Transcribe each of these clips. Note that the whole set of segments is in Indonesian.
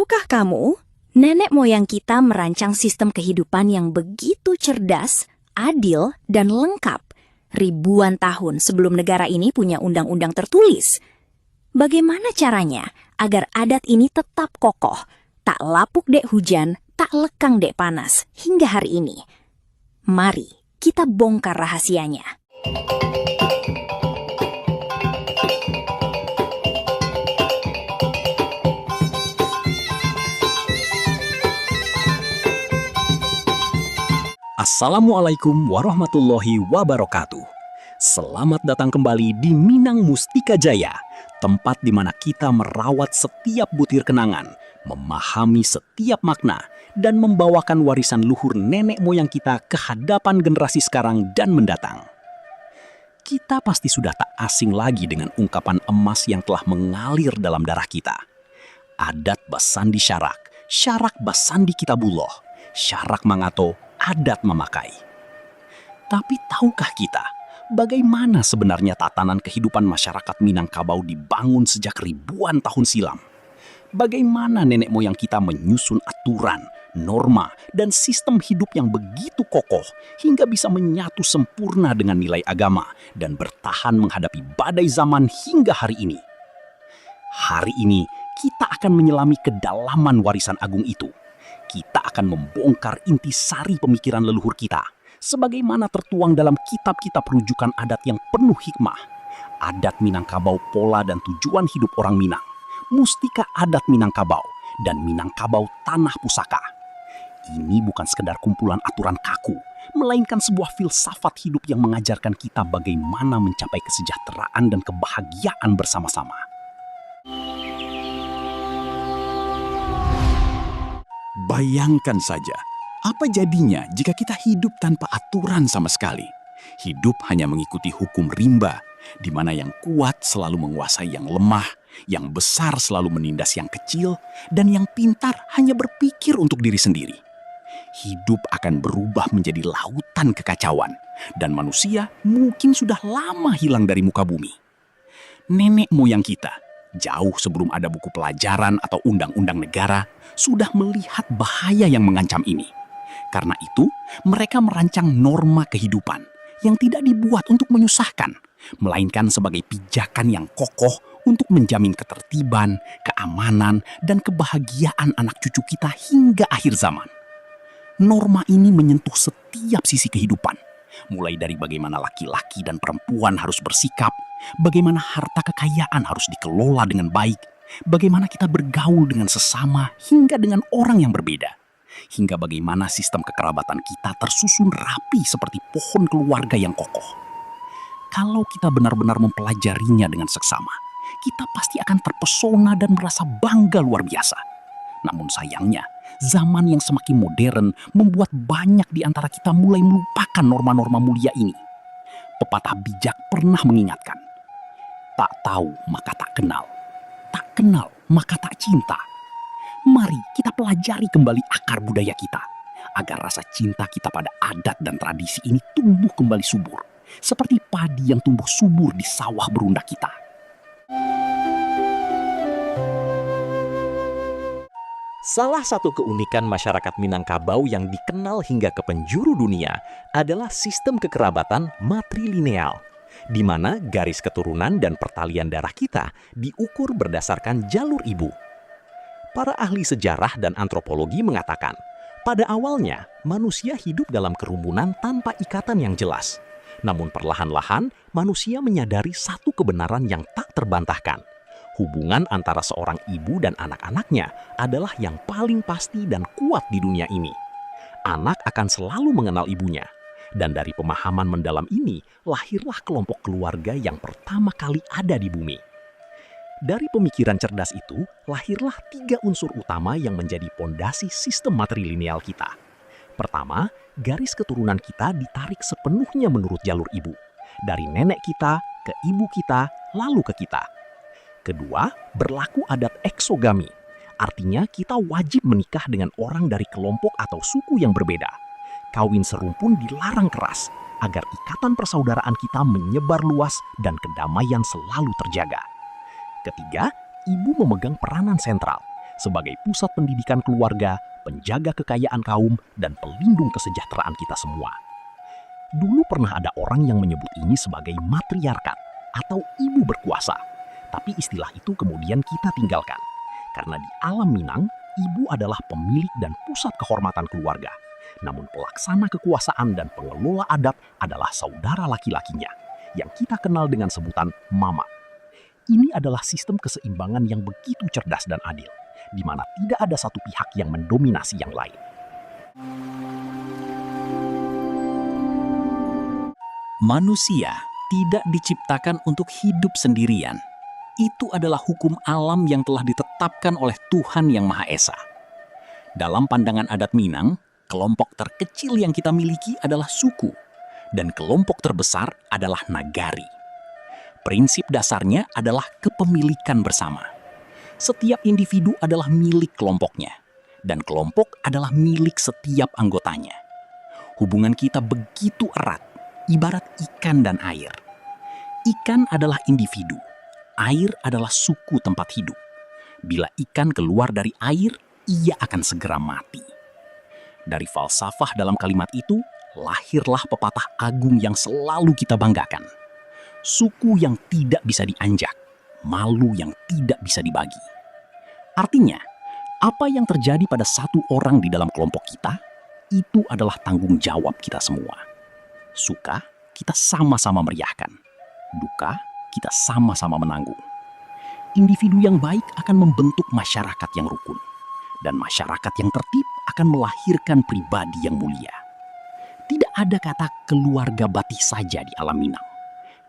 Tahukah kamu, nenek moyang kita merancang sistem kehidupan yang begitu cerdas, adil, dan lengkap ribuan tahun sebelum negara ini punya undang-undang tertulis. Bagaimana caranya agar adat ini tetap kokoh, tak lapuk dek hujan, tak lekang dek panas hingga hari ini? Mari kita bongkar rahasianya. Assalamualaikum warahmatullahi wabarakatuh. Selamat datang kembali di Minang Mustika Jaya, tempat di mana kita merawat setiap butir kenangan, memahami setiap makna, dan membawakan warisan luhur nenek moyang kita ke hadapan generasi sekarang dan mendatang. Kita pasti sudah tak asing lagi dengan ungkapan emas yang telah mengalir dalam darah kita. Adat basandi syarak, syarak basandi kitabullah, syarak mangato, adat memakai. Tapi tahukah kita bagaimana sebenarnya tatanan kehidupan masyarakat Minangkabau dibangun sejak ribuan tahun silam? Bagaimana nenek moyang kita menyusun aturan, norma, dan sistem hidup yang begitu kokoh hingga bisa menyatu sempurna dengan nilai agama dan bertahan menghadapi badai zaman hingga hari ini? Hari ini kita akan menyelami kedalaman warisan agung itu. Kita akan membongkar intisari pemikiran leluhur kita, sebagaimana tertuang dalam kitab-kitab rujukan adat yang penuh hikmah. Adat Minangkabau, pola dan tujuan hidup orang Minang, mustika adat Minangkabau, dan Minangkabau tanah pusaka. Ini bukan sekedar kumpulan aturan kaku, melainkan sebuah filsafat hidup yang mengajarkan kita bagaimana mencapai kesejahteraan dan kebahagiaan bersama-sama. Bayangkan saja, apa jadinya jika kita hidup tanpa aturan sama sekali? Hidup hanya mengikuti hukum rimba, di mana yang kuat selalu menguasai yang lemah, yang besar selalu menindas yang kecil, dan yang pintar hanya berpikir untuk diri sendiri. Hidup akan berubah menjadi lautan kekacauan, dan manusia mungkin sudah lama hilang dari muka bumi. Nenek moyang kita, jauh sebelum ada buku pelajaran atau undang-undang negara, sudah melihat bahaya yang mengancam ini. Karena itu, mereka merancang norma kehidupan yang tidak dibuat untuk menyusahkan, melainkan sebagai pijakan yang kokoh untuk menjamin ketertiban, keamanan, dan kebahagiaan anak cucu kita hingga akhir zaman. Norma ini menyentuh setiap sisi kehidupan, mulai dari bagaimana laki-laki dan perempuan harus bersikap, bagaimana harta kekayaan harus dikelola dengan baik, bagaimana kita bergaul dengan sesama hingga dengan orang yang berbeda, hingga bagaimana sistem kekerabatan kita tersusun rapi seperti pohon keluarga yang kokoh. Kalau kita benar-benar mempelajarinya dengan seksama, kita pasti akan terpesona dan merasa bangga luar biasa. Namun sayangnya, zaman yang semakin modern membuat banyak di antara kita mulai melupakan norma-norma mulia ini. Pepatah bijak pernah mengingatkan, tak tahu maka tak kenal, tak kenal maka tak cinta. Mari kita pelajari kembali akar budaya kita, agar rasa cinta kita pada adat dan tradisi ini tumbuh kembali subur, seperti padi yang tumbuh subur di sawah berundak kita. Salah satu keunikan masyarakat Minangkabau yang dikenal hingga ke penjuru dunia adalah sistem kekerabatan matrilineal, di mana garis keturunan dan pertalian darah kita diukur berdasarkan jalur ibu. Para ahli sejarah dan antropologi mengatakan, pada awalnya manusia hidup dalam kerumunan tanpa ikatan yang jelas. Namun perlahan-lahan manusia menyadari satu kebenaran yang tak terbantahkan. Hubungan antara seorang ibu dan anak-anaknya adalah yang paling pasti dan kuat di dunia ini. Anak akan selalu mengenal ibunya. Dan dari pemahaman mendalam ini, lahirlah kelompok keluarga yang pertama kali ada di bumi. Dari pemikiran cerdas itu, lahirlah 3 unsur utama yang menjadi pondasi sistem matrilineal kita. Pertama, garis keturunan kita ditarik sepenuhnya menurut jalur ibu. Dari nenek kita, ke ibu kita, lalu ke kita. Kedua, berlaku adat eksogami. Artinya kita wajib menikah dengan orang dari kelompok atau suku yang berbeda. Kawin serumpun dilarang keras, agar ikatan persaudaraan kita menyebar luas dan kedamaian selalu terjaga. Ketiga, ibu memegang peranan sentral, sebagai pusat pendidikan keluarga, penjaga kekayaan kaum, dan pelindung kesejahteraan kita semua. Dulu pernah ada orang yang menyebut ini sebagai matriarkat atau ibu berkuasa, tapi istilah itu kemudian kita tinggalkan. Karena di alam Minang, ibu adalah pemilik dan pusat kehormatan keluarga. Namun pelaksana kekuasaan dan pengelola adat adalah saudara laki-lakinya, yang kita kenal dengan sebutan mama. Ini adalah sistem keseimbangan yang begitu cerdas dan adil, di mana tidak ada satu pihak yang mendominasi yang lain. Manusia tidak diciptakan untuk hidup sendirian. Itu adalah hukum alam yang telah ditetapkan oleh Tuhan Yang Maha Esa. Dalam pandangan adat Minang, kelompok terkecil yang kita miliki adalah suku, dan kelompok terbesar adalah nagari. Prinsip dasarnya adalah kepemilikan bersama. Setiap individu adalah milik kelompoknya, dan kelompok adalah milik setiap anggotanya. Hubungan kita begitu erat, ibarat ikan dan air. Ikan adalah individu, air adalah suku tempat hidup. Bila ikan keluar dari air, ia akan segera mati. Dari falsafah dalam kalimat itu, lahirlah pepatah agung yang selalu kita banggakan. Suku yang tidak bisa dianjak, malu yang tidak bisa dibagi. Artinya, apa yang terjadi pada satu orang di dalam kelompok kita, itu adalah tanggung jawab kita semua. Suka, kita sama-sama meriahkan. Duka, kita sama-sama menanggung. Individu yang baik akan membentuk masyarakat yang rukun. Dan masyarakat yang tertib akan melahirkan pribadi yang mulia. Tidak ada kata keluarga Batik saja di alam Minang,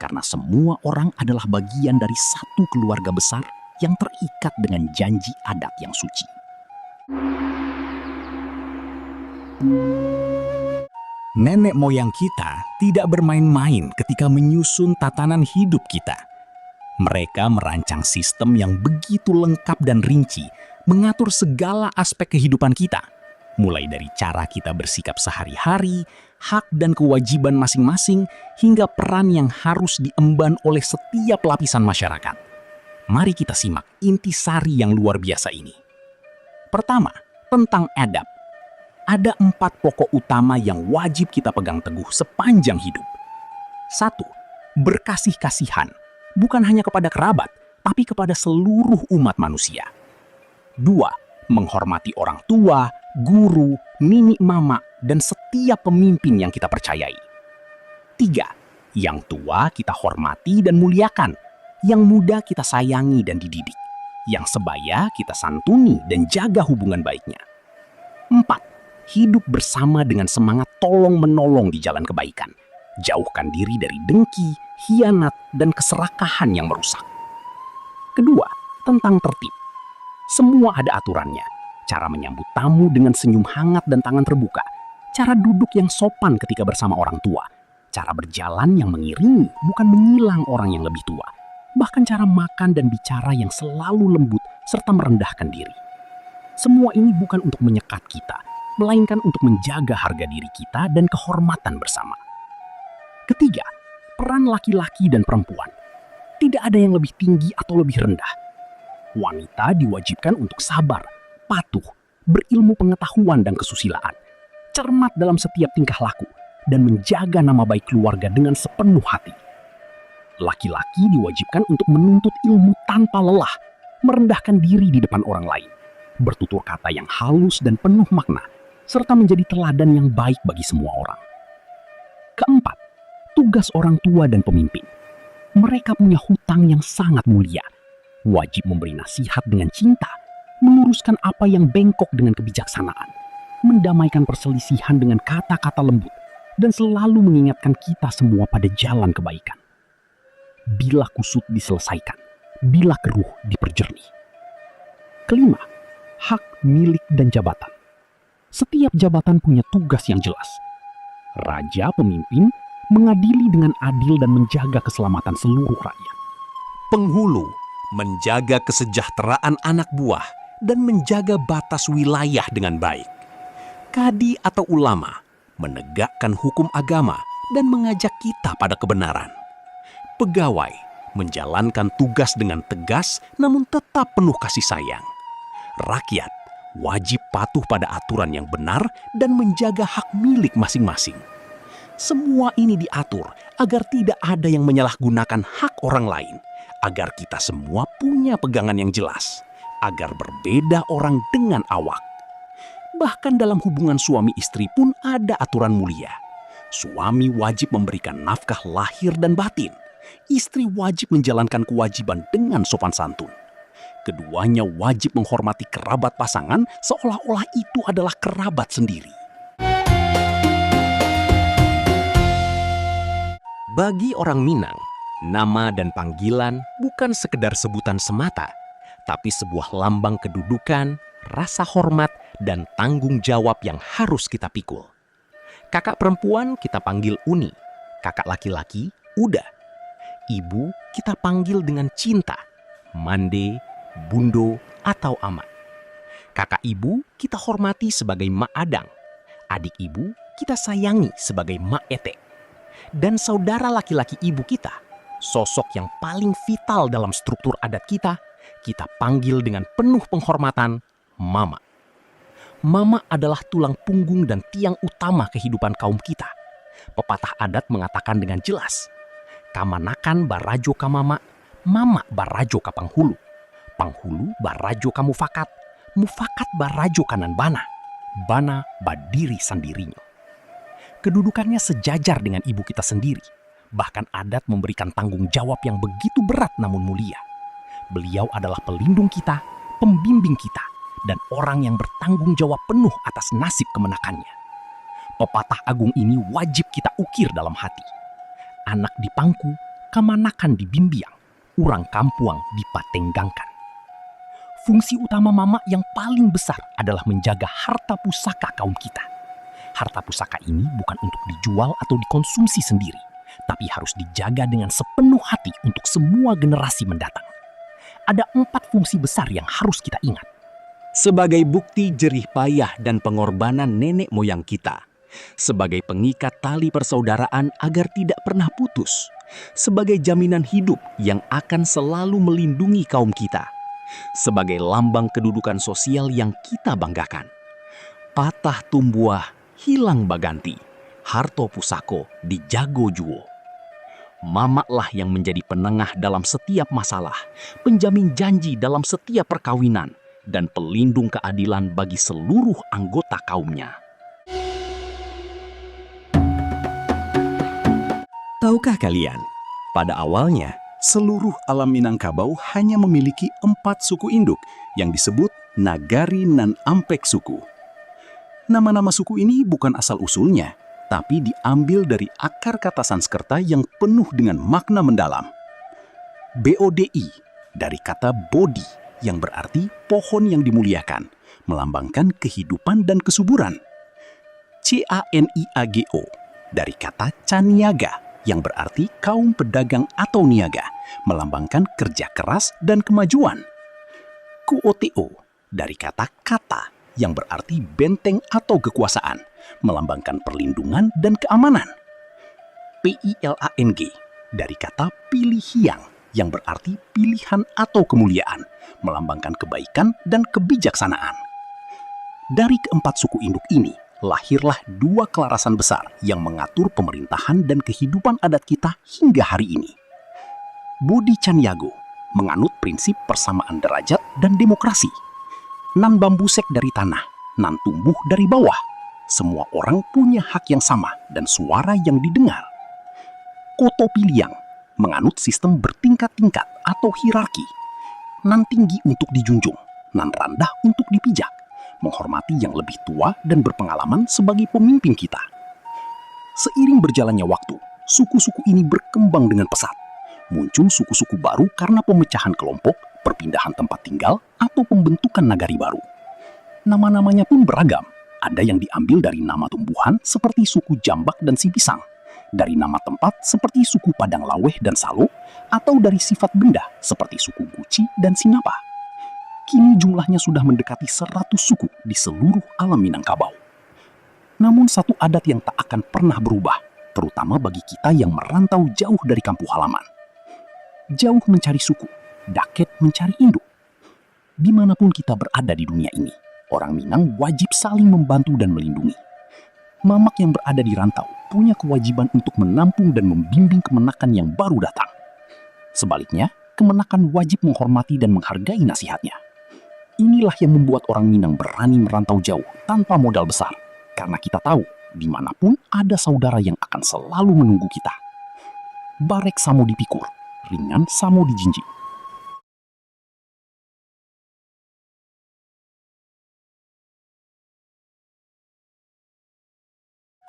karena semua orang adalah bagian dari satu keluarga besar yang terikat dengan janji adat yang suci. Nenek moyang kita tidak bermain-main ketika menyusun tatanan hidup kita. Mereka merancang sistem yang begitu lengkap dan rinci, mengatur segala aspek kehidupan kita, mulai dari cara kita bersikap sehari-hari, hak dan kewajiban masing-masing, hingga peran yang harus diemban oleh setiap lapisan masyarakat. Mari kita simak intisari yang luar biasa ini. Pertama, tentang adab. Ada 4 pokok utama yang wajib kita pegang teguh sepanjang hidup. 1. Berkasih-kasihan, bukan hanya kepada kerabat, tapi kepada seluruh umat manusia. 2. Menghormati orang tua, guru, nini mama, dan setiap pemimpin yang kita percayai. 3. Yang tua kita hormati dan muliakan, yang muda kita sayangi dan dididik, yang sebaya kita santuni dan jaga hubungan baiknya. 4. Hidup bersama dengan semangat tolong-menolong di jalan kebaikan. Jauhkan diri dari dengki, khianat, dan keserakahan yang merusak. Kedua, tentang tertib. Semua ada aturannya. Cara menyambut tamu dengan senyum hangat dan tangan terbuka. Cara duduk yang sopan ketika bersama orang tua. Cara berjalan yang mengiringi, bukan menyilang orang yang lebih tua. Bahkan cara makan dan bicara yang selalu lembut serta merendahkan diri. Semua ini bukan untuk menyekat kita, melainkan untuk menjaga harga diri kita dan kehormatan bersama. Ketiga, peran laki-laki dan perempuan. Tidak ada yang lebih tinggi atau lebih rendah. Wanita diwajibkan untuk sabar, patuh, berilmu pengetahuan dan kesusilaan, cermat dalam setiap tingkah laku, dan menjaga nama baik keluarga dengan sepenuh hati. Laki-laki diwajibkan untuk menuntut ilmu tanpa lelah, merendahkan diri di depan orang lain, bertutur kata yang halus dan penuh makna, serta menjadi teladan yang baik bagi semua orang. Keempat, tugas orang tua dan pemimpin. Mereka punya hutang yang sangat mulia. Wajib memberi nasihat dengan cinta, meluruskan apa yang bengkok dengan kebijaksanaan, mendamaikan perselisihan dengan kata-kata lembut, dan selalu mengingatkan kita semua pada jalan kebaikan. Bila kusut diselesaikan, bila keruh diperjernih. Kelima, hak milik dan jabatan. Setiap jabatan punya tugas yang jelas. Raja pemimpin mengadili dengan adil dan menjaga keselamatan seluruh rakyat. Penghulu menjaga kesejahteraan anak buah dan menjaga batas wilayah dengan baik. Kadi atau ulama menegakkan hukum agama dan mengajak kita pada kebenaran. Pegawai menjalankan tugas dengan tegas namun tetap penuh kasih sayang. Rakyat wajib patuh pada aturan yang benar dan menjaga hak milik masing-masing. Semua ini diatur agar tidak ada yang menyalahgunakan hak orang lain, agar kita semua punya pegangan yang jelas, agar berbeda orang dengan awak. Bahkan dalam hubungan suami istri pun ada aturan mulia. Suami wajib memberikan nafkah lahir dan batin. Istri wajib menjalankan kewajiban dengan sopan santun. Keduanya wajib menghormati kerabat pasangan seolah-olah itu adalah kerabat sendiri. Bagi orang Minang, nama dan panggilan bukan sekedar sebutan semata, tapi sebuah lambang kedudukan, rasa hormat, dan tanggung jawab yang harus kita pikul. Kakak perempuan kita panggil Uni, kakak laki-laki Uda. Ibu kita panggil dengan cinta, Mande, Bundo, atau Amat. Kakak ibu kita hormati sebagai Mak Adang. Adik ibu kita sayangi sebagai Mak Ete. Dan saudara laki-laki ibu kita, sosok yang paling vital dalam struktur adat kita panggil dengan penuh penghormatan Mama. Mama adalah tulang punggung dan tiang utama kehidupan kaum kita. Pepatah adat mengatakan dengan jelas, kamanakan barajo ka mama, mama barajo ka panghulu. Panghulu barajo ka mufakat, mufakat barajo kanan bana, bana badiri sandirinya. Kedudukannya sejajar dengan ibu kita sendiri. Bahkan adat memberikan tanggung jawab yang begitu berat namun mulia. Beliau adalah pelindung kita, pembimbing kita, dan orang yang bertanggung jawab penuh atas nasib kemenakannya. Pepatah agung ini wajib kita ukir dalam hati. Anak di pangku, kamanakan di bimbiang, urang kampuang dipatenggangkan. Fungsi utama mama yang paling besar adalah menjaga harta pusaka kaum kita. Harta pusaka ini bukan untuk dijual atau dikonsumsi sendiri, tapi harus dijaga dengan sepenuh hati untuk semua generasi mendatang. Ada 4 fungsi besar yang harus kita ingat. Sebagai bukti jerih payah dan pengorbanan nenek moyang kita, sebagai pengikat tali persaudaraan agar tidak pernah putus, sebagai jaminan hidup yang akan selalu melindungi kaum kita, sebagai lambang kedudukan sosial yang kita banggakan. Patah tumbuah, hilang baganti, harto pusako dijago juwo. Mamaklah yang menjadi penengah dalam setiap masalah, penjamin janji dalam setiap perkawinan, dan pelindung keadilan bagi seluruh anggota kaumnya. Tahukah kalian, pada awalnya seluruh alam Minangkabau hanya memiliki 4 suku induk yang disebut Nagari nan Ampek suku. Nama-nama suku ini bukan asal-usulnya, tapi diambil dari akar kata Sanskerta yang penuh dengan makna mendalam. BODI dari kata Bodhi yang berarti pohon yang dimuliakan, melambangkan kehidupan dan kesuburan. CANIAGO dari kata Caniaga yang berarti kaum pedagang atau niaga, melambangkan kerja keras dan kemajuan. KUOTO dari kata Kata yang berarti benteng atau kekuasaan, melambangkan perlindungan dan keamanan. PILANG dari kata Pilih Hiang yang berarti pilihan atau kemuliaan, melambangkan kebaikan dan kebijaksanaan. Dari keempat suku induk ini, lahirlah 2 kelarasan besar yang mengatur pemerintahan dan kehidupan adat kita hingga hari ini. Bodhi Caniago menganut prinsip persamaan derajat dan demokrasi. Nan bambusek dari tanah, nan tumbuh dari bawah. Semua orang punya hak yang sama dan suara yang didengar. Koto Piliang menganut sistem bertingkat-tingkat atau hierarki. Nan tinggi untuk dijunjung, nan rendah untuk dipijak. Menghormati yang lebih tua dan berpengalaman sebagai pemimpin kita. Seiring berjalannya waktu, suku-suku ini berkembang dengan pesat. Muncul suku-suku baru karena pemecahan kelompok, perpindahan tempat tinggal, atau pembentukan nagari baru. Nama-namanya pun beragam. Ada yang diambil dari nama tumbuhan seperti suku Jambak dan Sipisang, dari nama tempat seperti suku Padang Laweh dan Salo, atau dari sifat benda seperti suku Guci dan Sinapa. Kini jumlahnya sudah mendekati 100 suku di seluruh alam Minangkabau. Namun satu adat yang tak akan pernah berubah, terutama bagi kita yang merantau jauh dari kampung halaman. Jauh mencari suku, daket mencari induk. Dimanapun kita berada di dunia ini, orang Minang wajib saling membantu dan melindungi. Mamak yang berada di rantau punya kewajiban untuk menampung dan membimbing kemenakan yang baru datang. Sebaliknya, kemenakan wajib menghormati dan menghargai nasihatnya. Inilah yang membuat orang Minang berani merantau jauh tanpa modal besar, karena kita tahu dimanapun ada saudara yang akan selalu menunggu kita. Barek samo dipikur, ringan samo dijinjing.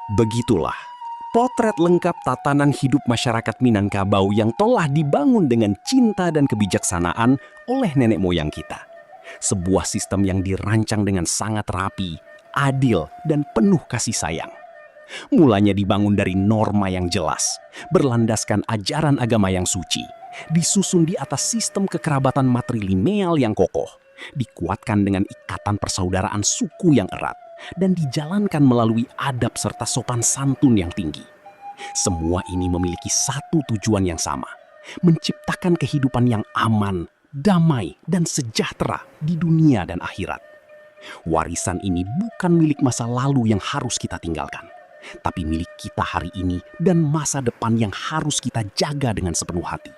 Begitulah potret lengkap tatanan hidup masyarakat Minangkabau yang telah dibangun dengan cinta dan kebijaksanaan oleh nenek moyang kita. Sebuah sistem yang dirancang dengan sangat rapi, adil, dan penuh kasih sayang. Mulanya dibangun dari norma yang jelas, berlandaskan ajaran agama yang suci, disusun di atas sistem kekerabatan matrilineal yang kokoh, dikuatkan dengan ikatan persaudaraan suku yang erat, dan dijalankan melalui adab serta sopan santun yang tinggi. Semua ini memiliki satu tujuan yang sama, menciptakan kehidupan yang aman, damai, dan sejahtera di dunia dan akhirat. Warisan ini bukan milik masa lalu yang harus kita tinggalkan, tapi milik kita hari ini dan masa depan yang harus kita jaga dengan sepenuh hati.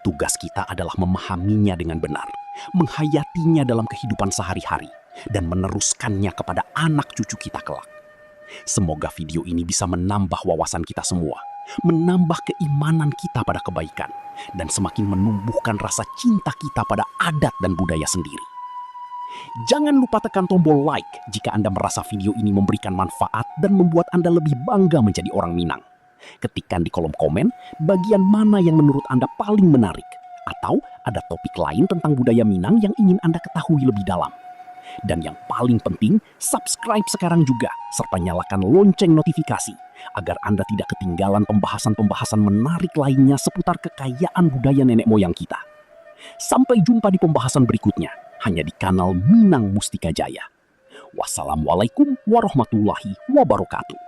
Tugas kita adalah memahaminya dengan benar, menghayatinya dalam kehidupan sehari-hari, dan meneruskannya kepada anak cucu kita kelak. Semoga video ini bisa menambah wawasan kita semua, menambah keimanan kita pada kebaikan, dan semakin menumbuhkan rasa cinta kita pada adat dan budaya sendiri. Jangan lupa tekan tombol like jika Anda merasa video ini memberikan manfaat dan membuat Anda lebih bangga menjadi orang Minang. Ketikkan di kolom komen bagian mana yang menurut Anda paling menarik, atau ada topik lain tentang budaya Minang yang ingin Anda ketahui lebih dalam. Dan yang paling penting, subscribe sekarang juga, serta nyalakan lonceng notifikasi, agar Anda tidak ketinggalan pembahasan-pembahasan menarik lainnya seputar kekayaan budaya nenek moyang kita. Sampai jumpa di pembahasan berikutnya, hanya di kanal Minang Mustika Jaya. Wassalamualaikum warahmatullahi wabarakatuh.